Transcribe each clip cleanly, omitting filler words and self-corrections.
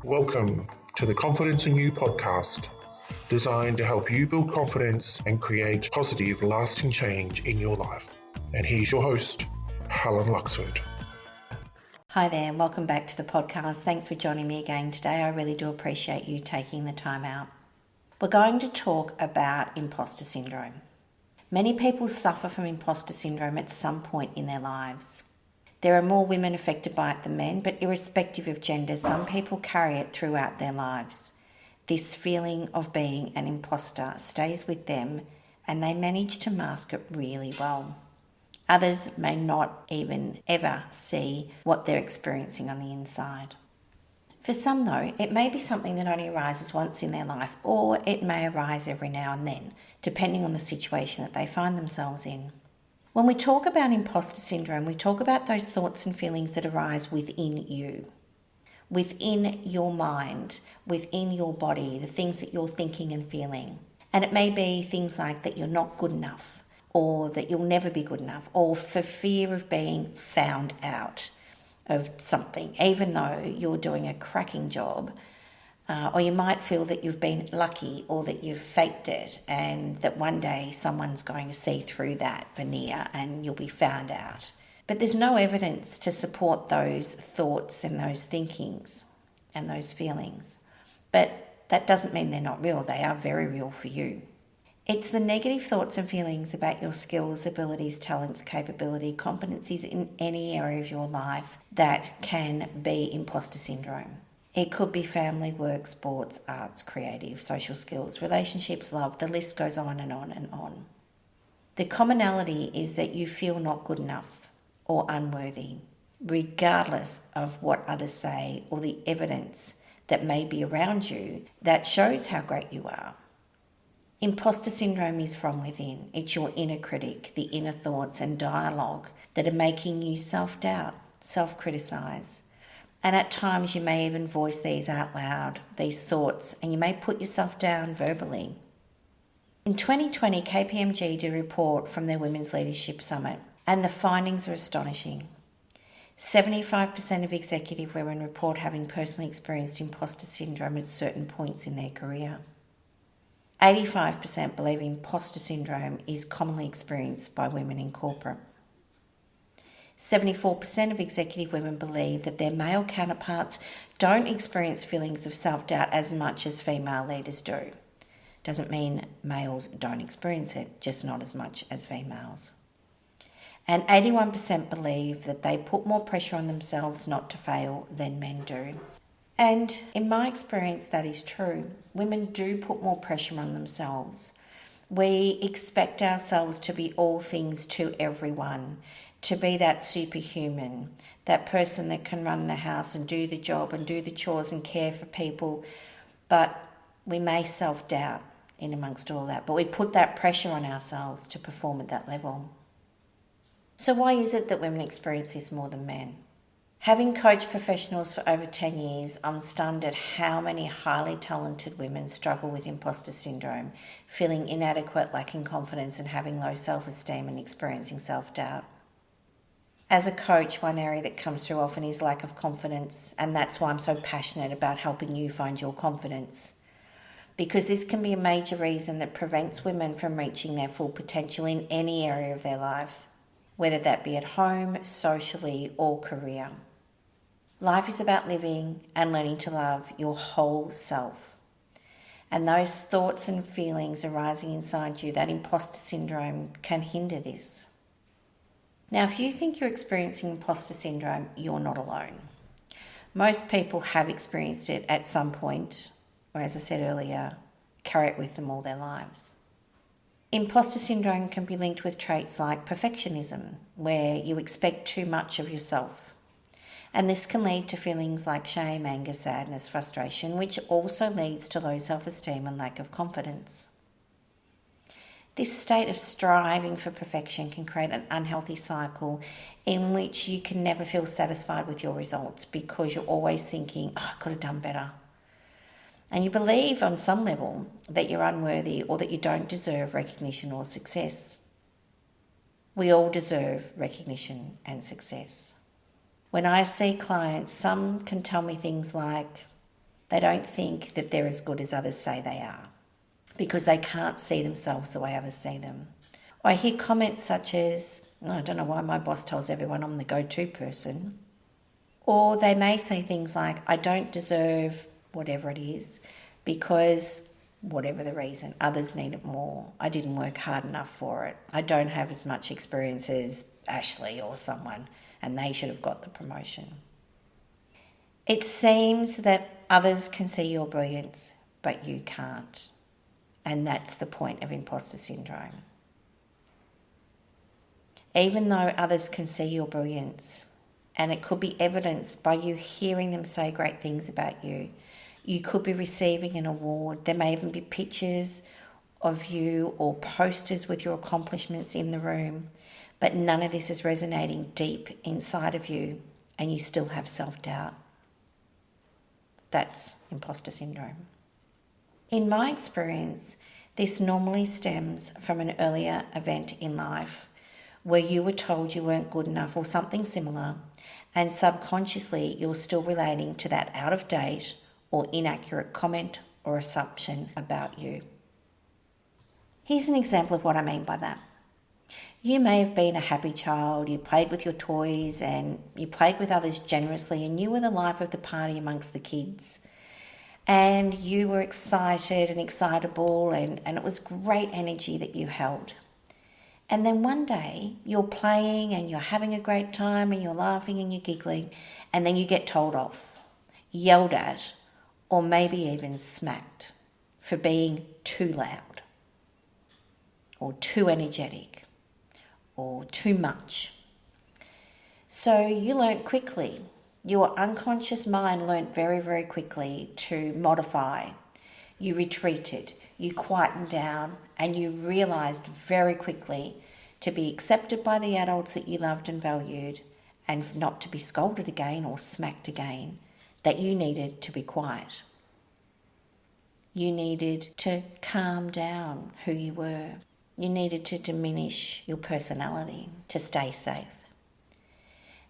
Welcome to the Confidence in You podcast, designed to help you build confidence and create positive, lasting change in your life. And here's your host, Helen Luxford. Hi there, and welcome back to the podcast. Thanks for joining me again today. I really do appreciate you taking the time out. We're going to talk about imposter syndrome. Many people suffer from imposter syndrome at some point in their lives. There are more women affected by it than men, but irrespective of gender, some people carry it throughout their lives. This feeling of being an imposter stays with them and they manage to mask it really well. Others may not even ever see what they're experiencing on the inside. For some though, it may be something that only arises once in their life, or it may arise every now and then, depending on the situation that they find themselves in. When we talk about imposter syndrome, we talk about those thoughts and feelings that arise within you, within your mind, within your body, the things that you're thinking and feeling. And it may be things like that you're not good enough, or that you'll never be good enough, or for fear of being found out of something, even though you're doing a cracking job. Or you might feel that you've been lucky or that you've faked it and that one day someone's going to see through that veneer and you'll be found out. But there's no evidence to support those thoughts and those thinkings and those feelings. But that doesn't mean they're not real. They are very real for you. It's the negative thoughts and feelings about your skills, abilities, talents, capability, competencies in any area of your life that can be imposter syndrome. It could be family, work, sports, arts, creative, social skills, relationships, love, the list goes on and on and on. The commonality is that you feel not good enough or unworthy, regardless of what others say or the evidence that may be around you that shows how great you are. Imposter syndrome is from within. It's your inner critic, the inner thoughts and dialogue that are making you self-doubt, self-criticize. And at times you may even voice these out loud, these thoughts, and you may put yourself down verbally. In 2020, KPMG did a report from their Women's Leadership Summit, and the findings are astonishing. 75% of executive women report having personally experienced imposter syndrome at certain points in their career. 85% believe imposter syndrome is commonly experienced by women in corporate. 74% of executive women believe that their male counterparts don't experience feelings of self-doubt as much as female leaders do. Doesn't mean males don't experience it, just not as much as females. And 81% believe that they put more pressure on themselves not to fail than men do. And in my experience, that is true. Women do put more pressure on themselves. We expect ourselves to be all things to everyone, to be that superhuman, that person that can run the house and do the job and do the chores and care for people. But we may self-doubt in amongst all that. But we put that pressure on ourselves to perform at that level. So why is it that women experience this more than men? Having coached professionals for over 10 years, I'm stunned at how many highly talented women struggle with imposter syndrome, feeling inadequate, lacking confidence, and having low self-esteem and experiencing self-doubt. As a coach, one area that comes through often is lack of confidence, and that's why I'm so passionate about helping you find your confidence. Because this can be a major reason that prevents women from reaching their full potential in any area of their life, whether that be at home, socially, or career. Life is about living and learning to love your whole self. And those thoughts and feelings arising inside you, that imposter syndrome, can hinder this. Now, if you think you're experiencing imposter syndrome, you're not alone. Most people have experienced it at some point, or as I said earlier, carry it with them all their lives. Imposter syndrome can be linked with traits like perfectionism, where you expect too much of yourself. And this can lead to feelings like shame, anger, sadness, frustration, which also leads to low self-esteem and lack of confidence. This state of striving for perfection can create an unhealthy cycle in which you can never feel satisfied with your results because you're always thinking, I could have done better. And you believe on some level that you're unworthy or that you don't deserve recognition or success. We all deserve recognition and success. When I see clients, some can tell me things like, They don't think that they're as good as others say they are because they can't see themselves the way others see them. I hear comments such as, "Oh, I don't know why my boss tells everyone I'm the go-to person." Or they may say things like, "I don't deserve whatever it is because whatever the reason, others need it more. I didn't work hard enough for it. I don't have as much experience as Ashley or someone, and they should have got the promotion." It seems that others can see your brilliance, but you can't. And that's the point of imposter syndrome. Even though others can see your brilliance, and it could be evidenced by you hearing them say great things about you, you could be receiving an award. There may even be pictures of you or posters with your accomplishments in the room, but none of this is resonating deep inside of you, and you still have self-doubt. That's imposter syndrome. In my experience, this normally stems from an earlier event in life where you were told you weren't good enough or something similar, and subconsciously you're still relating to that out-of-date or inaccurate comment or assumption about you. Here's an example of what I mean by that. You may have been a happy child, you played with your toys and you played with others generously, and you were the life of the party amongst the kids. And you were excited and excitable, and it was great energy that you held. And then one day you're playing and you're having a great time and you're laughing and you're giggling, and then you get told off, yelled at, or maybe even smacked for being too loud or too energetic or too much. So you learnt quickly. Your unconscious mind learnt very, very quickly to modify. You retreated, you quietened down, and you realised very quickly to be accepted by the adults that you loved and valued, and not to be scolded again or smacked again, that you needed to be quiet. You needed to calm down who you were. You needed to diminish your personality to stay safe.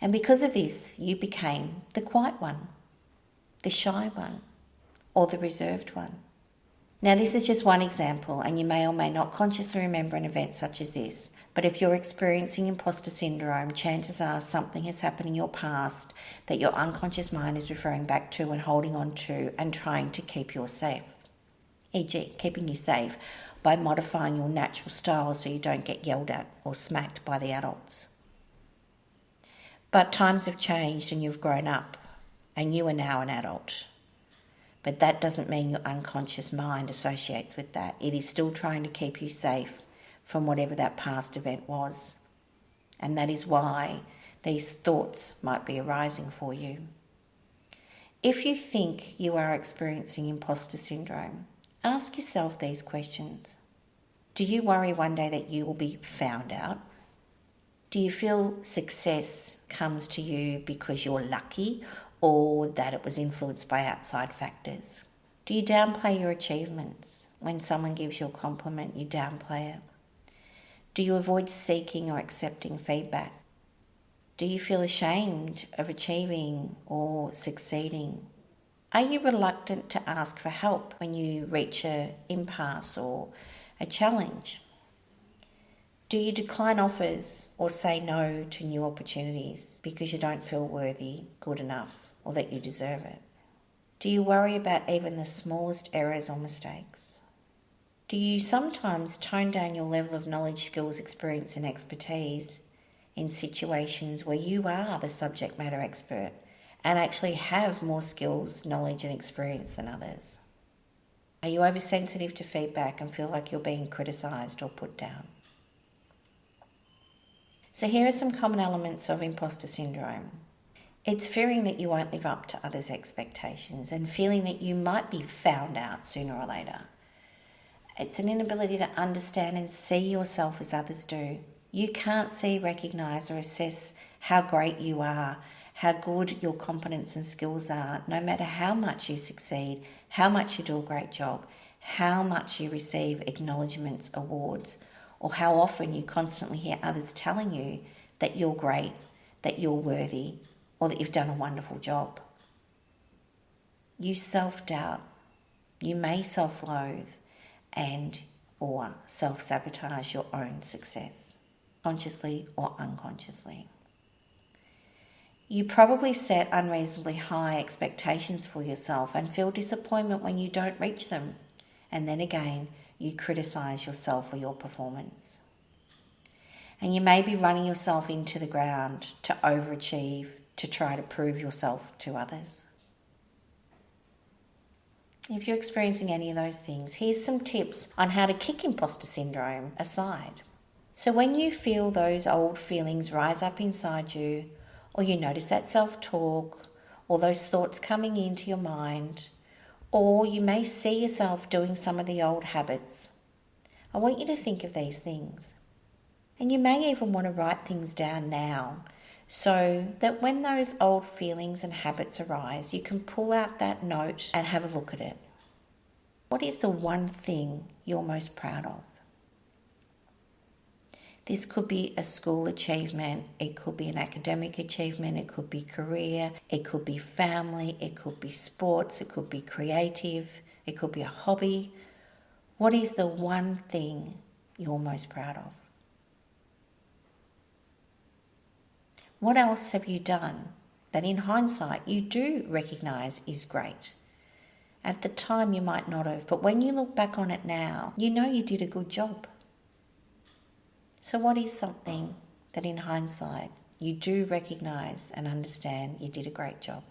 And because of this, you became the quiet one, the shy one, or the reserved one. Now, this is just one example, and you may or may not consciously remember an event such as this, but if you're experiencing imposter syndrome, chances are something has happened in your past that your unconscious mind is referring back to and holding on to and trying to keep you safe, e.g. keeping you safe by modifying your natural style so you don't get yelled at or smacked by the adults. But times have changed and you've grown up and you are now an adult. But that doesn't mean your unconscious mind associates with that. It is still trying to keep you safe from whatever that past event was. And that is why these thoughts might be arising for you. If you think you are experiencing imposter syndrome, ask yourself these questions. Do you worry one day that you will be found out? Do you feel success comes to you because you're lucky or that it was influenced by outside factors? Do you downplay your achievements? When someone gives you a compliment, you downplay it. Do you avoid seeking or accepting feedback? Do you feel ashamed of achieving or succeeding? Are you reluctant to ask for help when you reach an impasse or a challenge? Do you decline offers or say no to new opportunities because you don't feel worthy, good enough, or that you deserve it? Do you worry about even the smallest errors or mistakes? Do you sometimes tone down your level of knowledge, skills, experience and expertise in situations where you are the subject matter expert and actually have more skills, knowledge and experience than others? Are you oversensitive to feedback and feel like you're being criticised or put down? So here are some common elements of imposter syndrome. It's fearing that you won't live up to others' expectations and feeling that you might be found out sooner or later. It's an inability to understand and see yourself as others do. You can't see, recognise or assess how great you are, how good your competence and skills are, no matter how much you succeed, how much you do a great job, how much you receive acknowledgements, awards, or how often you constantly hear others telling you that you're great, that you're worthy, or that you've done a wonderful job. you self-doubt, you may self-loathe and or self-sabotage your own success, consciously or unconsciously. You probably set unreasonably high expectations for yourself and feel disappointment when you don't reach them. And then again, you criticize yourself or your performance. And you may be running yourself into the ground to overachieve, to try to prove yourself to others. If you're experiencing any of those things, here's some tips on how to kick imposter syndrome aside. So when you feel those old feelings rise up inside you, or you notice that self-talk, or those thoughts coming into your mind, or you may see yourself doing some of the old habits, I want you to think of these things. And you may even want to write things down now so that when those old feelings and habits arise, you can pull out that note and have a look at it. What is the one thing you're most proud of? This could be a school achievement, it could be an academic achievement, it could be career, it could be family, it could be sports, it could be creative, it could be a hobby. What is the one thing you're most proud of? What else have you done that in hindsight you do recognise is great? At the time you might not have, but when you look back on it now, you know you did a good job. So what is something that in hindsight you do recognise and understand you did a great job?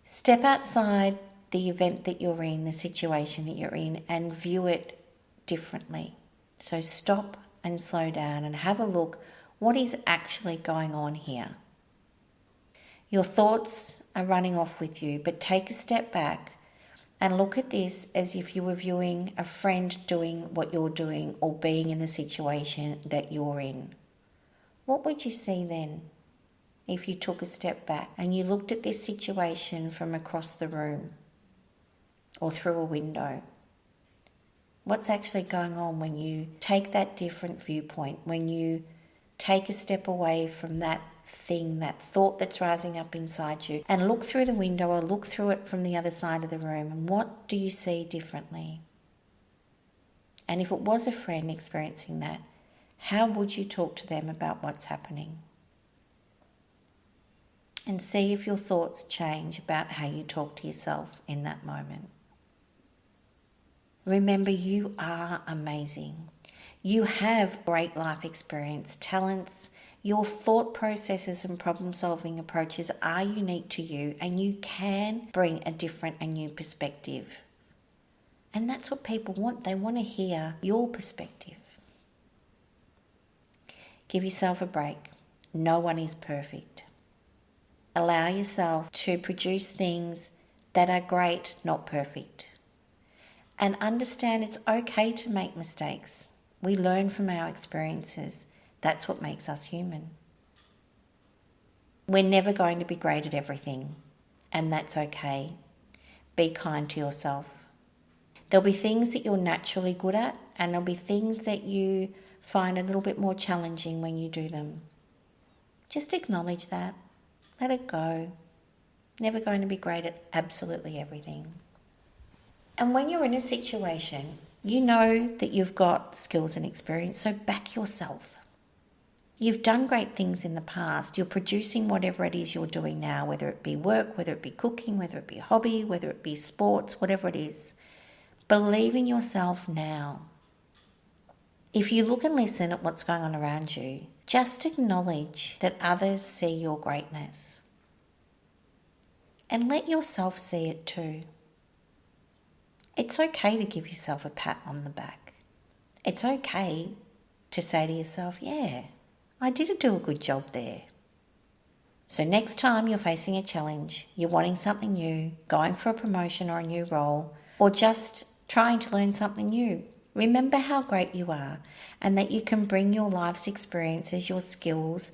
Step outside the event that you're in, the situation that you're in, and view it differently. So stop and slow down and have a look. What is actually going on here? Your thoughts are running off with you, but take a step back and look at this as if you were viewing a friend doing what you're doing or being in the situation that you're in. What would you see then if you took a step back and you looked at this situation from across the room or through a window? What's actually going on when you take that different viewpoint, when you take a step away from that thing, that thought that's rising up inside you, and look through the window or look through it from the other side of the room? And what do you see differently? And if it was a friend experiencing that, how would you talk to them about what's happening? And see if your thoughts change about how you talk to yourself in that moment. Remember, you are amazing. You have great life experience, talents. Your thought processes and problem-solving approaches are unique to you, and you can bring a different and new perspective. And that's what people want. They want to hear your perspective. Give yourself a break. No one is perfect. Allow yourself to produce things that are great, not perfect. And understand it's okay to make mistakes. We learn from our experiences. That's what makes us human. We're never going to be great at everything, and that's okay. Be kind to yourself. There'll be things that you're naturally good at, and there'll be things that you find a little bit more challenging when you do them. Just acknowledge that. Let it go. Never going to be great at absolutely everything. And when you're in a situation, you know that you've got skills and experience, so back yourself. You've done great things in the past. You're producing whatever it is you're doing now, whether it be work, whether it be cooking, whether it be a hobby, whether it be sports, whatever it is. Believe in yourself now. If you look and listen at what's going on around you, just acknowledge that others see your greatness. And let yourself see it too. It's okay to give yourself a pat on the back. It's okay to say to yourself, yeah, I did do a good job there. So next time you're facing a challenge, you're wanting something new, going for a promotion or a new role, or just trying to learn something new, remember how great you are and that you can bring your life's experiences, your skills,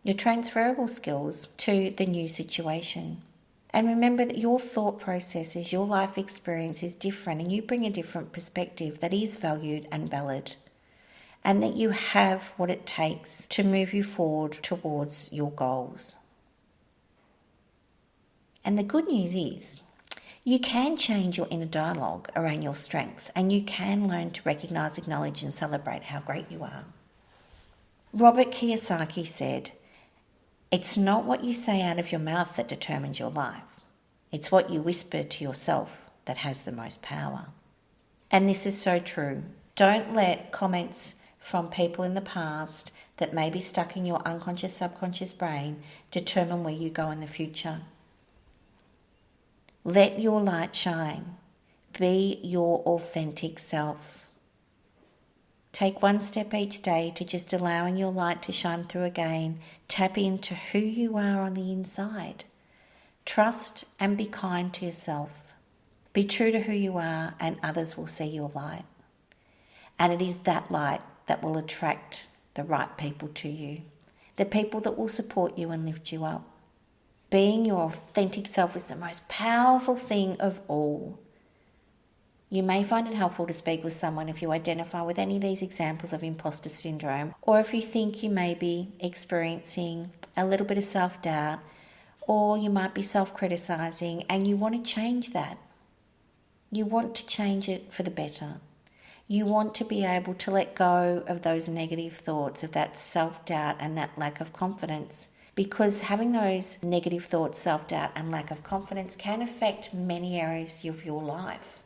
your transferable skills to the new situation. And remember that your thought processes, your life experience is different, and you bring a different perspective that is valued and valid. And that you have what it takes to move you forward towards your goals. And the good news is, you can change your inner dialogue around your strengths, and you can learn to recognise, acknowledge and celebrate how great you are. Robert Kiyosaki said, "It's not what you say out of your mouth that determines your life. It's what you whisper to yourself that has the most power." And this is so true. Don't let comments from people in the past that may be stuck in your unconscious, subconscious brain determine where you go in the future. Let your light shine. Be your authentic self. Take one step each day to just allowing your light to shine through again. Tap into who you are on the inside. Trust and be kind to yourself. Be true to who you are, and others will see your light. And it is that light that will attract the right people to you, the people that will support you and lift you up. Being your authentic self is the most powerful thing of all. You may find it helpful to speak with someone if you identify with any of these examples of imposter syndrome, or if you think you may be experiencing a little bit of self-doubt, or you might be self-criticizing and you want to change that. You want to change it for the better. You want to be able to let go of those negative thoughts, of that self-doubt and that lack of confidence. Because having those negative thoughts, self-doubt and lack of confidence can affect many areas of your life.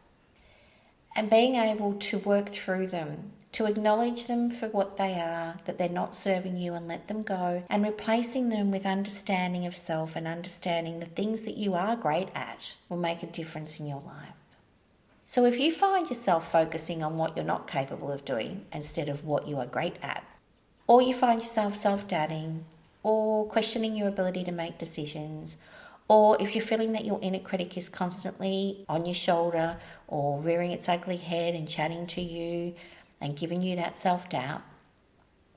And being able to work through them, to acknowledge them for what they are, that they're not serving you, and let them go, and replacing them with understanding of self and understanding the things that you are great at will make a difference in your life. So if you find yourself focusing on what you're not capable of doing instead of what you are great at, or you find yourself self-doubting, or questioning your ability to make decisions, or if you're feeling that your inner critic is constantly on your shoulder or rearing its ugly head and chatting to you and giving you that self-doubt,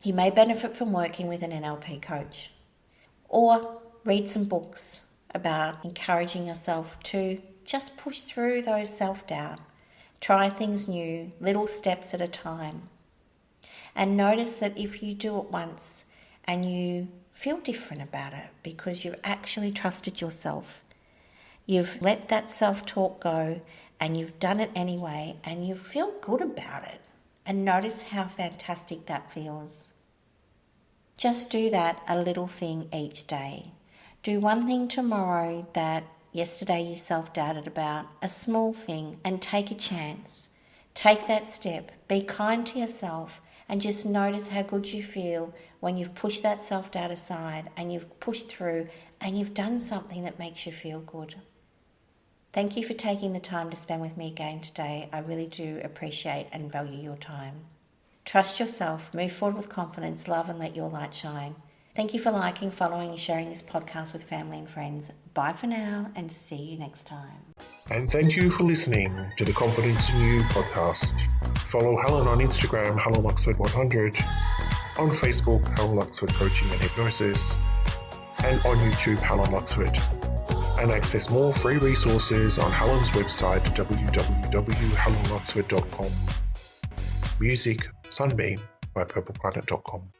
you may benefit from working with an NLP coach. Or read some books about encouraging yourself to just push through those self-doubt. Try things new, little steps at a time. And notice that if you do it once and you feel different about it because you've actually trusted yourself, you've let that self-talk go and you've done it anyway and you feel good about it, and notice how fantastic that feels. Just do that a little thing each day. Do one thing tomorrow that yesterday you self-doubted about, a small thing, and take a chance. Take that step. Be kind to yourself and just notice how good you feel when you've pushed that self-doubt aside and you've pushed through and you've done something that makes you feel good. Thank you for taking the time to spend with me again today. I really do appreciate and value your time. Trust yourself, move forward with confidence, love and let your light shine. Thank you for liking, following and sharing this podcast with family and friends. Bye for now and see you next time. And thank you for listening to the Confidence in You podcast. Follow Helen on Instagram, HelenLuxford100, on Facebook, Helen Luxford Coaching and Hypnosis, and on YouTube, Helen Luxford. And access more free resources on Helen's website, www.helenluxford.com. Music, Sunbeam by purpleplanet.com.